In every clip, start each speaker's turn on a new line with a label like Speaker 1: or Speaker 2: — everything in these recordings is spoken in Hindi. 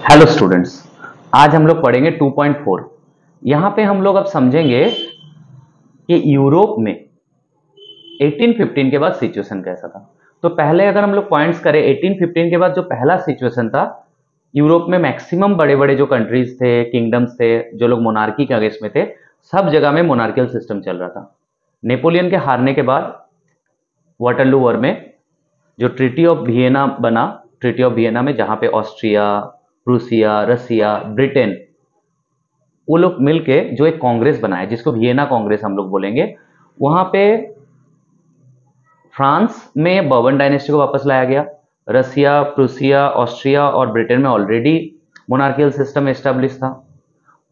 Speaker 1: हेलो स्टूडेंट्स, आज हम लोग पढ़ेंगे 2.4। यहाँ पे हम लोग अब समझेंगे कि यूरोप में 1815 के बाद सिचुएशन कैसा था। तो पहले अगर हम लोग पॉइंट्स करें 1815 के बाद जो पहला सिचुएशन था, यूरोप में मैक्सिमम बड़े बड़े जो कंट्रीज थे, किंगडम्स थे, जो लोग मोनार्की के अगेंस्ट में थे, सब जगह में मोनार्कियल सिस्टम चल रहा था। नेपोलियन के हारने के बाद वाटरलू वॉर में जो ट्रीटी ऑफ वियना बना, ट्रीटी ऑफ वियना में जहां पे ऑस्ट्रिया, प्रूसिया, रसिया, ब्रिटेन, वो लोग मिलके जो एक कांग्रेस बनाया जिसको वियना कांग्रेस हम लोग बोलेंगे, वहां पे फ्रांस में बर्बन डायनेस्टी को वापस लाया गया। रसिया, प्रूसिया, ऑस्ट्रिया और ब्रिटेन में ऑलरेडी मोनार्कियल सिस्टम एस्टेब्लिश था,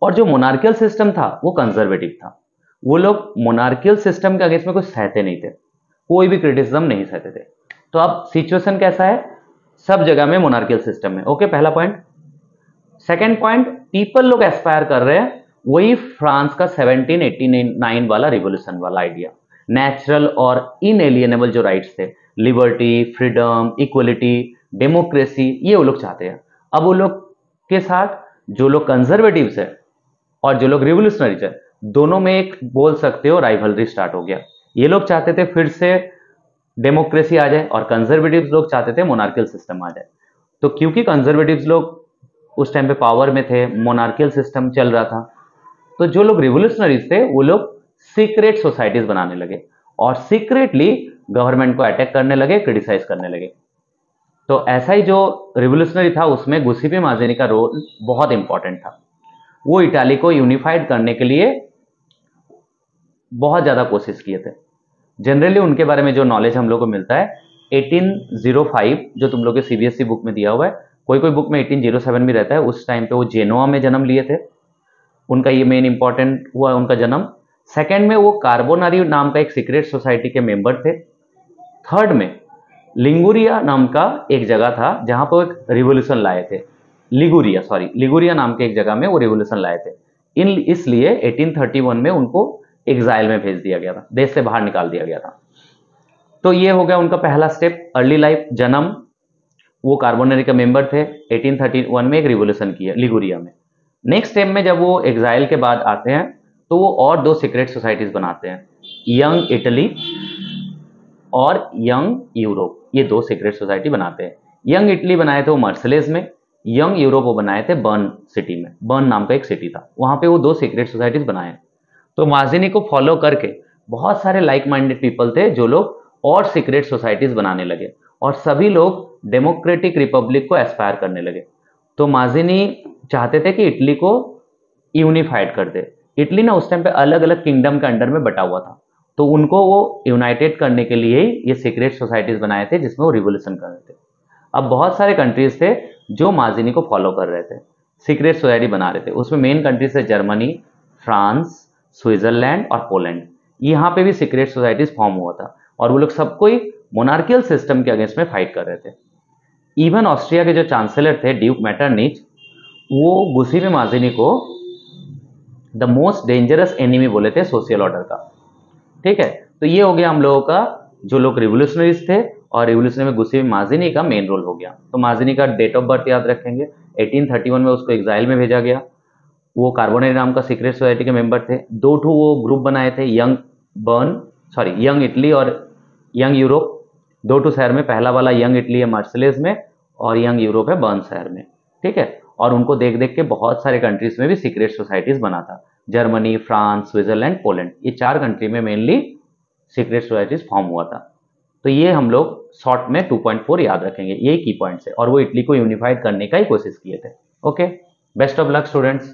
Speaker 1: और जो मोनार्कियल सिस्टम था वो कंजर्वेटिव था। वो लोग मोनार्कियल सिस्टम के अगेंस्ट में कुछ सहते नहीं थे, कोई भी क्रिटिसिज्म नहीं सहते थे। तो अब सिचुएशन कैसा है, सब जगह में मोनार्कियल सिस्टम है। ओके, पहला पॉइंट। सेकेंड पॉइंट, पीपल लोग एस्पायर कर रहे हैं वही फ्रांस का 1789 वाला रिवोल्यूशन वाला आइडिया, नेचुरल और इनएलियनेबल जो राइट्स थे, लिबर्टी, फ्रीडम, इक्वलिटी, डेमोक्रेसी, ये वो लोग चाहते हैं। अब वो लोग के साथ जो लोग कंजर्वेटिव्स है और जो लोग रिवोल्यूशनरीज है, दोनों में एक बोल सकते हो राइवलरी स्टार्ट हो गया। ये लोग चाहते थे फिर से डेमोक्रेसी आ जाए और कंजर्वेटिव्स लोग चाहते थे मोनार्कियल सिस्टम आ जाए। तो क्योंकि कंजर्वेटिव्स लोग उस टाइम पे पावर में थे, मोनार्कियल सिस्टम चल रहा था, तो जो लोग रिवोल्यूशनरीज थे वो लोग सीक्रेट सोसाइटीज बनाने लगे और सीक्रेटली गवर्नमेंट को अटैक करने लगे, क्रिटिसाइज करने लगे। तो ऐसा ही जो रिवोल्यूशनरी था उसमें गुस्सीपी माज़िनी का रोल बहुत इंपॉर्टेंट था। वो इटाली को यूनिफाइड करने के लिए बहुत ज्यादा कोशिश किए थे। जनरली उनके बारे में जो नॉलेज हम लोग को मिलता है 1805, जो तुम लोग के सीबीएसई बुक में दिया हुआ है, कोई कोई बुक में 1807 भी रहता है। उस टाइम पे वो जेनोआ में जन्म लिए थे, उनका ये मेन इंपॉर्टेंट हुआ उनका जन्म। सेकंड में वो कार्बोनारी नाम का एक सीक्रेट सोसाइटी के मेंबर थे। थर्ड में लिंगुरिया नाम का एक जगह था जहां पर एक रिवोल्यूशन लाए थे, लिगुरिया नाम के एक जगह में वो रिवोल्यूशन लाए थे। इसलिए 1831 में उनको एग्जाइल में भेज दिया गया था, देश से बाहर निकाल दिया गया था। तो ये हो गया उनका पहला स्टेप, अर्ली लाइफ, जन्म। वो कार्बोनरी का मेंबर थे, 1831 में एक रिवोल्यूशन किया लिगुरिया में। नेक्स्ट स्टेप में जब वो एग्जाइल के बाद आते हैं तो वो और दो सीक्रेट सोसाइटीज बनाते हैं, यंग इटली और यंग यूरोप। ये दो सीक्रेट सोसाइटी बनाते हैं। यंग इटली बनाए थे वो मार्सेलेस में, यंग यूरोप वो बनाए थे बर्न सिटी में। बर्न नाम का एक सिटी था, वहां पे वो दो सीक्रेट सोसाइटीज बनाए। तो माज़िनी को फॉलो करके बहुत सारे लाइक माइंडेड पीपल थे जो लोग और सीक्रेट सोसाइटीज बनाने लगे, और सभी लोग डेमोक्रेटिक रिपब्लिक को एस्पायर करने लगे। तो माज़िनी चाहते थे कि इटली को यूनिफाइड कर दे। इटली ना उस टाइम पे अलग अलग किंगडम के अंडर में बटा हुआ था, तो उनको वो यूनाइटेड करने के लिए ही ये सीक्रेट सोसाइटीज बनाए थे जिसमें वो रिवोल्यूशन कर रहे थे। अब बहुत सारे कंट्रीज थे जो माज़िनी को फॉलो कर रहे थे, सीक्रेट सोसाइटी बना रहे थे। उसमें मेन कंट्रीज थे जर्मनी, फ्रांस, स्विट्जरलैंड और पोलैंड। यहाँ पे भी सीक्रेट सोसाइटीज फॉर्म हुआ था और वो लोग सब कोई मोनार्कियल सिस्टम के अगेंस्ट में फाइट कर रहे थे। इवन ऑस्ट्रिया के जो चांसलर थे ड्यूक मेटरनिच, वो गुस्सीपी माज़िनी को द मोस्ट डेंजरस एनिमी बोले थे सोशल ऑर्डर का। ठीक है, तो ये हो गया हम लोगों का जो लोग रिवोल्यूशनरीज थे, और रिवोल्यूशन में गुस्सीपी माज़िनी का मेन रोल हो गया। तो माज़िनी का डेट ऑफ बर्थ याद रखेंगे, 1831 में उसको एग्जाइल में भेजा गया। वो कार्बोनेरी नाम का सीक्रेट सोसाइटी के मेंबर थे। दो ठो वो ग्रुप बनाए थे, यंग इटली और यंग यूरोप। दो ठो शहर में, पहला वाला यंग इटली है मार्सेलेस में और यंग यूरोप है बर्न शहर में। ठीक है, और उनको देख देख के बहुत सारे कंट्रीज में भी सीक्रेट सोसाइटीज बना था, जर्मनी, फ्रांस, स्विट्जरलैंड, पोलैंड, ये चार कंट्री में मेनली सीक्रेट सोसाइटीज फॉर्म हुआ था। तो ये हम लोग शॉर्ट में 2.4 याद रखेंगे, ये की पॉइंट्स है, और वो इटली को यूनिफाइड करने का ही कोशिश किए थे। Okay, best of luck students.